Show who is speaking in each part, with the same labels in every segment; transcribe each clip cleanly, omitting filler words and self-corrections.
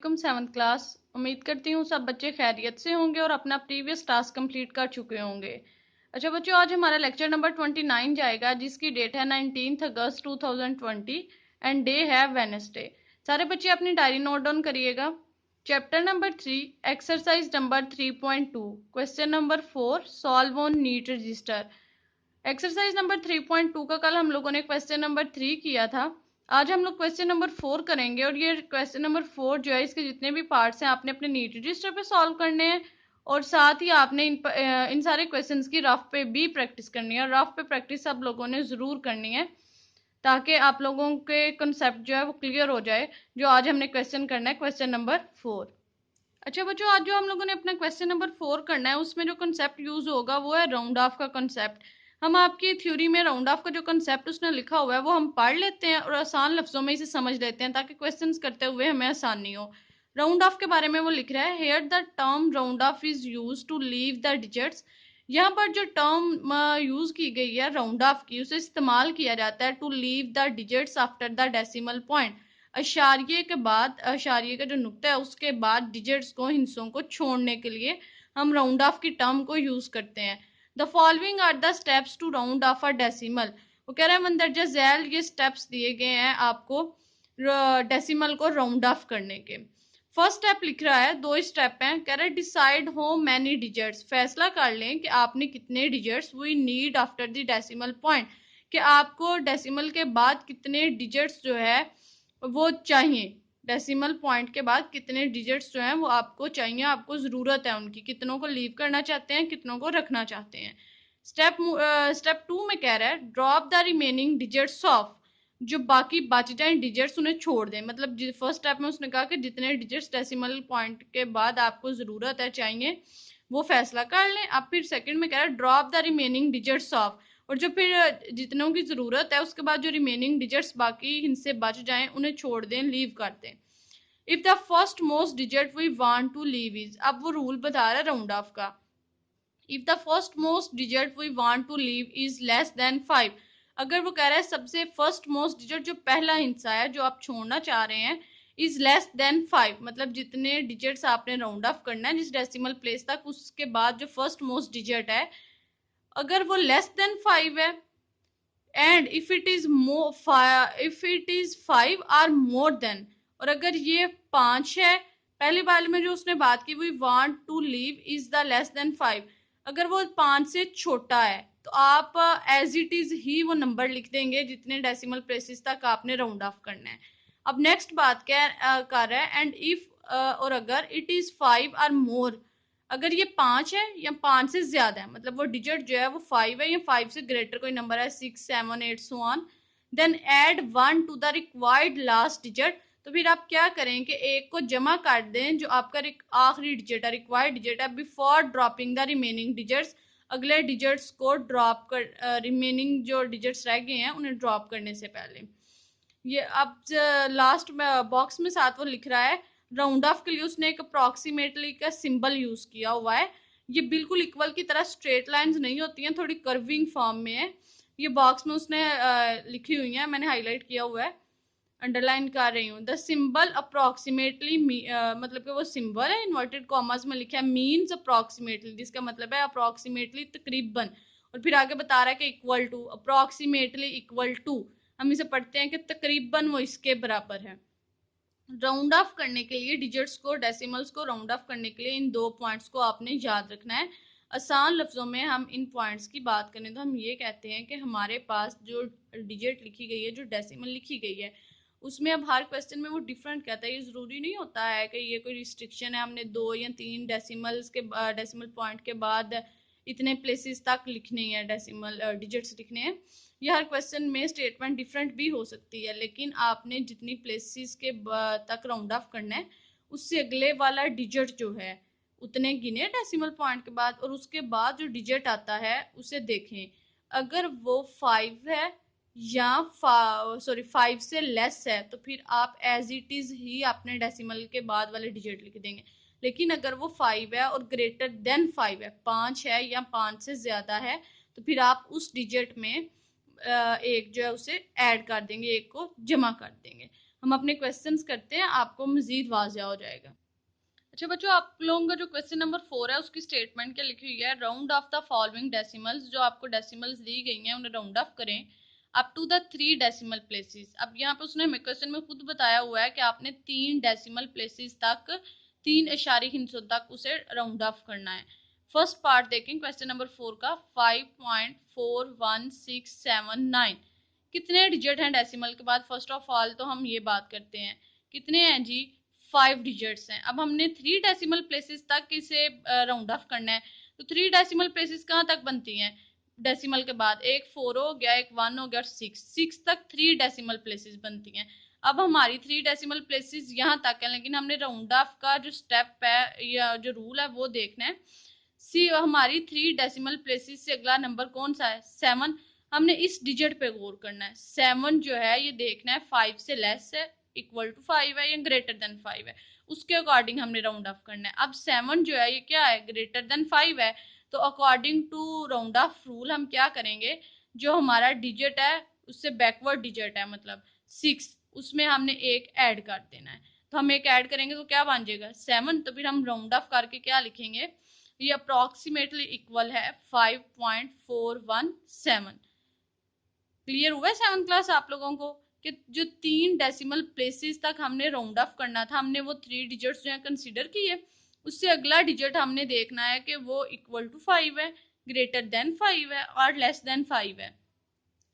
Speaker 1: Seventh class. उम्मीद करती हूँ सब बच्चे खैरियत से होंगे और अपना प्रीवियस टास्क कंप्लीट कर चुके होंगे। अच्छा बच्चों, आज हमारा लेक्चर नंबर 29 जाएगा, जिसकी डेट है 19 अगस्त 2020 एंड डे है वेडनेसडे। सारे बच्चे अपनी डायरी नोट डाउन करिएगा। Chapter number 3, exercise number 3.2, question number 4, solve on neat register. Exercise number 3.2 का कल हम लोगों ने क्वेश्चन नंबर 3 किया था। आज हम लोग क्वेश्चन नंबर 4 करेंगे और ये क्वेश्चन नंबर 4 जो है, इसके जितने भी पार्ट्स हैं आपने अपने नीट रजिस्टर पे सॉल्व करने हैं और साथ ही आपने इन सारे क्वेश्चंस की रफ पे भी प्रैक्टिस करनी है। और रफ पे प्रैक्टिस सब लोगों ने जरूर करनी है ताकि आप लोगों के कंसेप्ट जो है वो क्लियर हो जाए। जो आज हमने क्वेश्चन करना है, क्वेश्चन नंबर 4। अच्छा बच्चों, आज जो हम लोगों ने अपना क्वेश्चन नंबर 4 करना है, उसमें जो कंसेप्ट यूज होगा वो है राउंड ऑफ का कंसेप्ट। हम आपकी थ्योरी में राउंड ऑफ का जो कंसेप्ट उसने लिखा हुआ है वो हम पढ़ लेते हैं और आसान लफ्जों में इसे समझ लेते हैं ताकि क्वेश्चंस करते हुए हमें आसानी हो। राउंड ऑफ के बारे में वो लिख रहा है, here the term round off is use to leave the digits. यहाँ पर जो टर्म यूज की गई है राउंड ऑफ की, उसे इस्तेमाल किया जाता है to leave the digits after the decimal point. अशारिये के बाद, अशारिये का जो नुक्ता है उसके बाद डिजिट्स को, हिस्सों को छोड़ने के लिए हम राउंड ऑफ की टर्म को यूज करते हैं। The following are the steps to round off a decimal. वो कह रहा है मंदरजा झैल, ये स्टेप्स दिए गए हैं आपको डेसिमल को राउंड ऑफ करने के। फर्स्ट स्टेप लिख रहा है, दो स्टेप हैं। कह रहा है डिसाइड हो मैनी डिजिट्स, फैसला कर लें कि आपने कितने digits we need after the decimal point, कि आपको डेसिमल के बाद कितने डिजिट्स जो है वो चाहिए। डेसिमल पॉइंट के बाद कितने डिजिट्स जो हैं वो आपको चाहिए, आपको जरूरत है उनकी, कितनों को लीव करना चाहते हैं, कितनों को रखना चाहते हैं। स्टेप 2 में कह रहा है drop the remaining digits of, जो बाकी बच जाए डिजिट्स उन्हें छोड़ दें। मतलब फर्स्ट स्टेप में उसने कहा कि जितने डिजिट्स डेसिमल पॉइंट के बाद आपको जरूरत है, चाहिए, वो फैसला कर लें। अब फिर सेकंड में कह रहा है drop the remaining digits of, और जो फिर जितनों की जरूरत है उसके बाद जो रिमेनिंग डिजिट्स बाकी इनसे बच जाएं उन्हें छोड़ दें, लीव कर दें। If the first most digit we want to leave is, अब वो रूल बता रहा है राउंड ऑफ का। If the first most digit we want to leave is less than 5, अगर वो कह रहा है सबसे फर्स्ट मोस्ट डिजिट जो पहला हिस्सा है जो आप छोड़ना चाह रहे हैं, इज लेस देन 5, मतलब जितने डिजिट्स आपने राउंड ऑफ करना है जिस डेसिमल प्लेस तक, उसके बाद जो फर्स्ट मोस्ट डिजिट है अगर वो लेस देन 5 है, and if it is if it is 5 or more than, और अगर ये 5 है, पहली बार में जो उसने बात की we want to leave is the less than 5, अगर वो 5 से छोटा है तो आप एज इट इज ही वो नंबर लिख देंगे जितने डेसिमल प्लेसेस तक आपने राउंड ऑफ करना है। अब नेक्स्ट बात क्या कर रहा है, एंड इफ और अगर इट इज 5 आर मोर, अगर ये 5 है या 5 से ज्यादा है, मतलब वो डिजिट जो है वो 5 है या 5 से ग्रेटर कोई नंबर है, 6 7 8 so on, then add 1 to the required last digit. तो फिर आप क्या करें कि एक को जमा कर दें जो आपका आखिरी डिजिट है, रिक्वायर्ड डिजिट है, before dropping the remaining digits, अगले डिजिट्स को ड्रॉप कर, रिमेनिंग जो डिजिट्स रह गए हैं उन्हें ड्रॉप करने से पहले। ये अब लास्ट बॉक्स में साथ वो लिख रहा है राउंड ऑफ के लिए उसने एक अप्रोक्सीमेटली का सिंबल यूज किया हुआ है। ये बिल्कुल इक्वल की तरह स्ट्रेट लाइंस नहीं होती हैं, थोड़ी कर्विंग फॉर्म में है। ये बॉक्स में उसने लिखी हुई है, मैंने हाईलाइट किया हुआ है, अंडरलाइन कर रही हूँ। द सिंबल अप्रोक्सीमेटली, मतलब कि वो सिंबल है इन्वर्टेड कॉमर्स में लिखा है मीन्स अप्रोक्सीमेटली, जिसका मतलब है अप्रोक्सीमेटली तकरीबन, और फिर आगे बता रहा है कि equal to, approximately equal to, हम इसे पढ़ते हैं कि तकरीबन वो इसके बराबर है। राउंड ऑफ करने के लिए डिजिट्स को, डेसिमल्स को राउंड ऑफ करने के लिए इन दो पॉइंट्स को आपने याद रखना है। आसान लफ्जों में हम इन पॉइंट्स की बात करें तो हम ये कहते हैं कि हमारे पास जो डिजिट लिखी गई है, जो डेसिमल लिखी गई है, उसमें अब हर क्वेश्चन में वो डिफरेंट कहता है। ये जरूरी नहीं होता है कि ये कोई रिस्ट्रिक्शन है हमने 2 या 3 डेसिमल्स के डेसिमल पॉइंट के बाद इतने प्लेसेस तक लिखने हैं, डेसिमल डिजिट्स लिखने हैं। ये हर क्वेश्चन में स्टेटमेंट डिफरेंट भी हो सकती है, लेकिन आपने जितनी प्लेसेस के तक राउंड ऑफ करना है उससे अगले वाला डिजिट जो है उतने गिने डेसिमल पॉइंट के बाद, और उसके बाद जो डिजिट आता है उसे देखें। अगर वो 5 है या 5 से लेस है तो फिर आप एज इट इज ही अपने डेसिमल के बाद वाले डिजिट लिख देंगे। लेकिन अगर वो 5 है और ग्रेटर देन 5 है, 5 है या 5 से ज्यादा है, तो फिर आप उस डिजिट में एक जो है उसे ऐड कर देंगे, एक को जमा कर देंगे। हम अपने क्वेश्चंस करते हैं, आपको मजीद वाज़ेह हो जाएगा। अच्छा बच्चों, आप लोगों का जो क्वेश्चन नंबर 4 है उसकी स्टेटमेंट क्या लिखी हुई है, round off the following decimals, जो आपको डेसिमल्स दी गई हैं उन्हें राउंड ऑफ करें up to the 3 decimal places. अब यहाँ पे उसने हमें क्वेश्चन में खुद बताया हुआ है कि आपने 3 डेसिमल प्लेसेस तक, 3 इशारी हिस्सों तक उसे राउंड ऑफ करना है। फर्स्ट पार्ट देखें क्वेश्चन नंबर 4 का, 5.41679 कितने डिजिट हैं डेसिमल के बाद। फर्स्ट ऑफ ऑल तो हम ये बात करते हैं कितने हैं जी, 5 डिजिट्स हैं। अब हमने 3 डेसिमल प्लेसेस तक इसे राउंड ऑफ करना है, तो 3 डेसिमल प्लेसेस कहाँ तक बनती हैं डेसिमल के बाद, एक 4 हो गया, एक 1 हो गया और 6 तक 3 डेसिमल प्लेसेस बनती हैं। अब हमारी 3 डेसिमल प्लेसेस यहाँ तक है, लेकिन हमने राउंड ऑफ का जो स्टेप है या जो रूल है वो देखना है। सी हमारी 3 डेसिमल प्लेसेस से अगला नंबर कौन सा है, 7। हमने इस डिजिट पे गौर करना है। 7 जो है ये देखना है 5 से लेस है, इक्वल टू 5 है या ग्रेटर देन 5 है, उसके अकॉर्डिंग हमने राउंड ऑफ करना है। अब 7 जो है ये क्या है, ग्रेटर देन 5 है, तो according to round off rule हम क्या करेंगे, जो हमारा डिजिट है उससे बैकवर्ड डिजिट है मतलब 6, उसमें हमने एक ऐड कर देना है। तो हम एक ऐड करेंगे तो क्या बन जाएगा 7, तो फिर हम राउंड ऑफ करके क्या लिखेंगे, ये अप्रोक्सीमेटली इक्वल है 5.417। क्लियर हुआ है 7th क्लास आप लोगों को कि जो 3 डेसिमल प्लेसेस तक हमने राउंड ऑफ करना था, हमने वो 3 डिजिट्स जो है कंसीडर किए, उससे अगला डिजिट हमने देखना है कि वो इक्वल टू 5 है, ग्रेटर देन 5 है और लेस देन 5 है।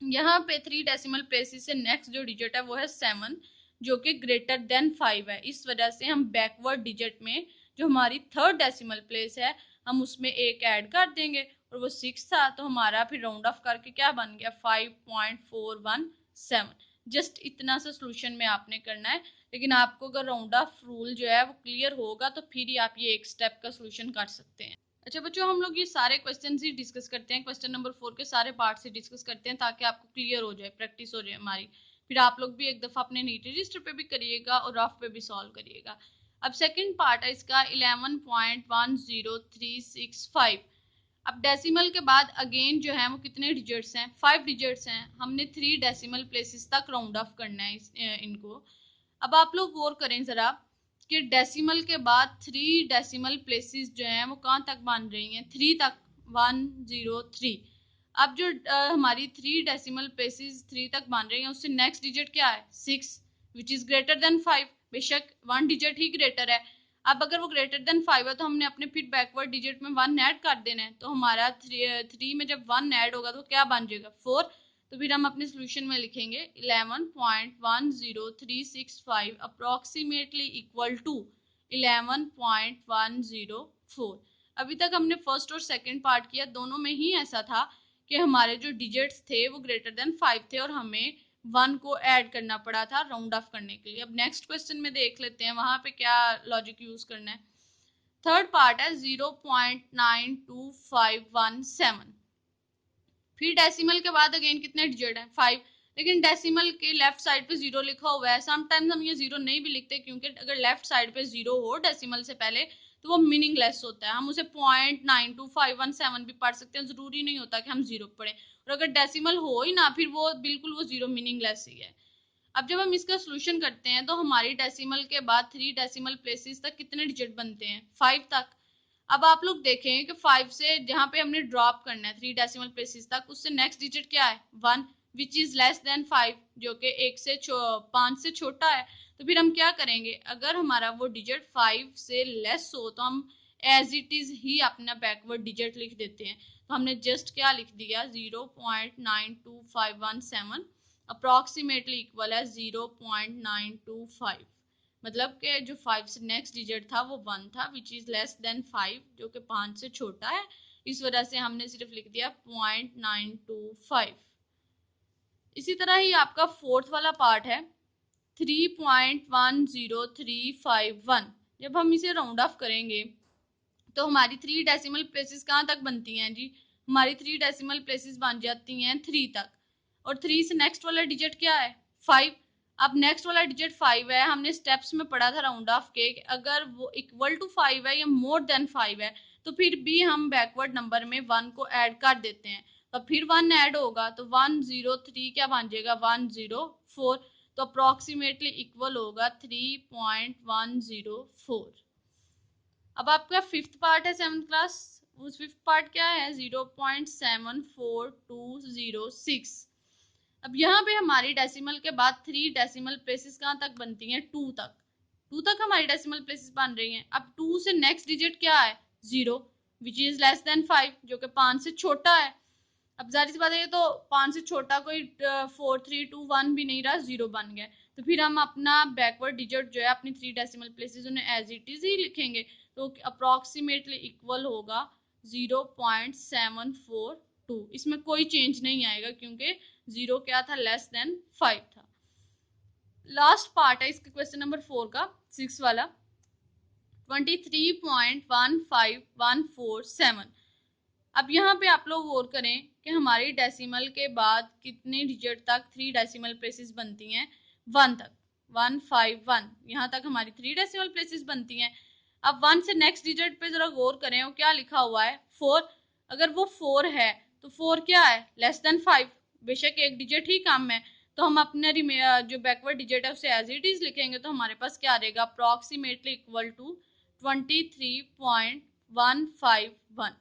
Speaker 1: यहाँ पे 3 डेसिमल प्लेसेस से नेक्स्ट जो डिजिट है वो है 7, जो कि ग्रेटर देन 5 है। इस वजह से हम बैकवर्ड डिजिट में जो हमारी थर्ड डेसिमल प्लेस है हम उसमें एक ऐड कर देंगे, और वो 6 था, तो हमारा फिर राउंड ऑफ करके क्या बन गया 5.417। जस्ट इतना सा सोल्यूशन में आपने करना है, लेकिन आपको अगर राउंड ऑफ रूल जो है वो क्लियर होगा तो फिर ही आप ये एक स्टेप का सोल्यूशन कर सकते हैं। अच्छा बच्चों, हम लोग ये सारे क्वेश्चन ही डिस्कस करते हैं, क्वेश्चन नंबर 4 के सारे पार्ट से डिस्कस करते हैं ताकि आपको क्लियर हो जाए, प्रैक्टिस हो जाए हमारी। फिर आप लोग भी एक दफा अपने नीट रजिस्टर पे भी करिएगा और रफ पे भी सॉल्व करिएगा। अब सेकंड पार्ट है इसका 11.10365। अब डेसिमल के बाद अगेन जो है वो कितने डिजिट्स हैं, 5 डिजिट्स हैं। हमने 3 डेसिमल प्लेसेस तक राउंड ऑफ करना है इनको। अब आप लोग गौर करें जरा कि डेसिमल के बाद 3 डेसिमल प्लेसेस जो हैं वो कहाँ तक बन रही हैं, 3 तक, 103। अब जो हमारी 3 डेसिमल प्लेसेस 3 तक बन रही हैं उससे नेक्स्ट डिजिट क्या है 6, विच इज ग्रेटर देन 5। बेशक 1 डिजिट ही ग्रेटर है। अब अगर वो ग्रेटर देन 5 है तो हमने अपने फिर बैकवर्ड डिजिट में 1 ऐड कर देना है, तो हमारा 3 में जब 1 ऐड होगा तो क्या बन जाएगा 4। तो फिर हम अपने सोल्यूशन में लिखेंगे 11.10365 अप्रोक्सीमेटली इक्वल टू 11.104। अभी तक हमने फर्स्ट और सेकंड पार्ट किया, दोनों में ही ऐसा था कि हमारे जो डिजिट्स थे वो ग्रेटर देन 5 थे और हमें 1 को ऐड करना पड़ा था राउंड ऑफ करने के लिए। अब नेक्स्ट क्वेश्चन में देख लेते हैं वहां पे क्या लॉजिक यूज करना है। थर्ड पार्ट है 0.92517। फिर डेसिमल के बाद अगेन कितने डिजिट है 5, लेकिन डेसिमल के लेफ्ट साइड पे 0 लिखा हुआ है। समटाइम्स हम ये 0 नहीं भी लिखते, क्योंकि अगर लेफ्ट साइड पे 0 हो डेसिमल से पहले तो वो मीनिंगलेस होता है। हम उसे 0.92517 भी पढ़ सकते हैं, जरूरी नहीं होता कि हम 0 पढ़ें। और अगर डेसिमल हो ही ना फिर वो बिल्कुल वो 0 मीनिंगलेस ही है। अब जब हम इसका सोल्यूशन करते हैं तो हमारी डेसिमल के बाद 3 डेसिमल प्लेसेस तक कितने डिजिट बनते हैं 5 तक। अब आप लोग देखें कि 5 से जहां पे हमने ड्रॉप करना है 3 डेसिमल प्लेसेस तक, उससे नेक्स्ट डिजिट क्या है 1, विच इज लेस देन 5, जो कि 5 से छोटा है। तो फिर हम क्या करेंगे, अगर हमारा वो डिजिट 5 से लेस हो तो हम एज इट इज ही अपना बैकवर्ड डिजिट लिख देते हैं। तो हमने जस्ट क्या लिख दिया 0.92517 अप्रोक्सीमेटली इक्वल है 0.925। मतलब कि जो 5 से नेक्स्ट डिजिट था वो 1 था, विच इज लेस देन 5, जो कि 5 से छोटा है। इस वजह से हमने सिर्फ लिख दिया 0.925। इसी तरह ही आपका फोर्थ वाला पार्ट है 3.10351। जब हम इसे राउंड ऑफ करेंगे तो हमारी 3 डेसिमल प्लेसेस कहाँ तक बनती हैं जी, हमारी 3 डेसिमल प्लेसेस बन जाती हैं 3 तक, और 3 से नेक्स्ट वाला डिजिट क्या है 5। अब नेक्स्ट वाला डिजिट 5 है, हमने स्टेप्स में पढ़ा था राउंड ऑफ के अगर वो इक्वल टू 5 है या मोर देन 5 है तो फिर भी हम बैकवर्ड नंबर में 1 को ऐड कर देते हैं। तो फिर 1 ऐड होगा तो 103 क्या बन जाएगा 104। तो अप्रोक्सीमेटली इक्वल होगा 3.104। अब आपका फिफ्थ पार्ट है सेवंथ क्लास, उस फिफ्थ पार्ट क्या है 0.74206। अब यहाँ पे हमारी डेसिमल के बाद 3 डेसिमल प्लेसेस कहाँ तक बनती हैं, 2 तक। 2 तक हमारी डेसिमल प्लेसेस बन रही हैं। अब 2 से नेक्स्ट डिजिट क्या है 0, विच इज लेस देन 5, जो कि 5 से छोटा है। अब जाहिर सी बात है ये तो 5 से छोटा कोई 4 3 2 1 भी नहीं रहा, 0 बन गया। तो फिर हम अपना बैकवर्ड डिजिट जो है अपनी 3 डेसिमल प्लेसेस उन्हें एज इट इज ही लिखेंगे। तो अप्रोक्सीमेटली इक्वल होगा 0.742। इसमें कोई चेंज नहीं आएगा क्योंकि 0 क्या था, लेस देन 5 था। लास्ट पार्ट है इसके क्वेश्चन नंबर 4 का, 6 वाला, 23.15147। अब यहाँ पे आप लोग गौर करें कि हमारी डेसिमल के बाद कितने डिजिट तक 3 डेसिमल प्लेसेस बनती हैं, 1 तक, 151, यहाँ तक हमारी 3 डेसिमल प्लेसेस बनती हैं। अब 1 से नेक्स्ट डिजिट पे जरा गौर करें, वो क्या लिखा हुआ है 4। अगर वो 4 है तो 4 क्या है, लेस देन 5। बेशक एक डिजिट ही कम है, तो हम अपने जो बैकवर्ड डिजिट है उसे एज इट इज लिखेंगे। तो हमारे पास क्या रहेगा, अप्रोक्सीमेटली इक्वल टू 23.151।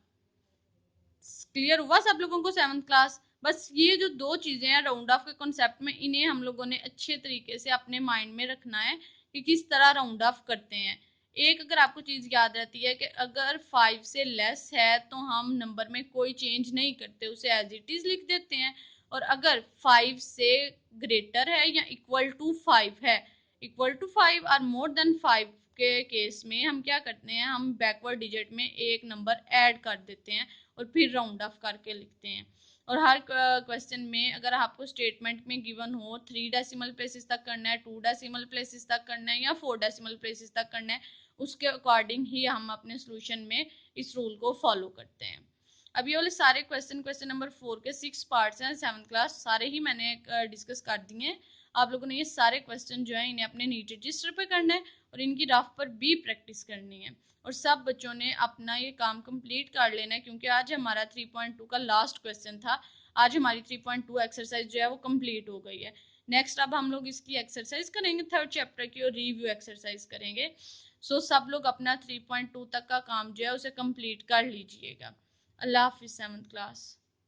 Speaker 1: क्लियर हुआ सब लोगों को सेवंथ क्लास? बस ये जो दो चीजें हैं राउंड ऑफ के कॉन्सेप्ट में, इन्हें हम लोगों ने अच्छे तरीके से अपने माइंड में रखना है कि किस तरह राउंड ऑफ करते हैं। एक अगर आपको चीज याद रहती है कि अगर 5 से लेस है तो हम नंबर में कोई चेंज नहीं करते, उसे एज इट इज लिख देते हैं। और अगर 5 से ग्रेटर है या इक्वल टू 5 है, इक्वल टू 5 और मोर देन 5 के केस में हम क्या करते हैं, हम बैकवर्ड डिजिट में एक नंबर ऐड कर देते हैं और फिर राउंड ऑफ करके लिखते हैं। और हर क्वेश्चन में अगर आपको स्टेटमेंट में गिवन हो 3 डेसिमल प्लेसेस तक करना है, 2 डेसिमल प्लेसेस तक करना है या 4 डेसिमल प्लेसेस तक करना है, उसके अकॉर्डिंग ही हम अपने सोल्यूशन में इस रूल को फॉलो करते हैं। अब ये वाले सारे क्वेश्चन नंबर 4 के 6 पार्ट्स हैं सेवंथ क्लास, सारे ही मैंने डिस्कस कर दिए हैं। आप लोगों ने ये सारे क्वेश्चन जो है इन्हें अपने नीट रजिस्टर पे करना है और इनकी रफ पर भी प्रैक्टिस करनी है। और सब बच्चों ने अपना ये काम कंप्लीट कर लेना है क्योंकि आज हमारा 3.2 का लास्ट क्वेश्चन था। आज हमारी 3.2 एक्सरसाइज जो है वो कंप्लीट हो गई है। नेक्स्ट अब हम लोग इसकी एक्सरसाइज करेंगे, थर्ड चैप्टर की, और रिव्यू एक्सरसाइज करेंगे। सो सब लोग अपना 3.2 तक का काम जो है उसे कंप्लीट कर लीजिएगा। अल्लाह हाफिज सेवंथ क्लास।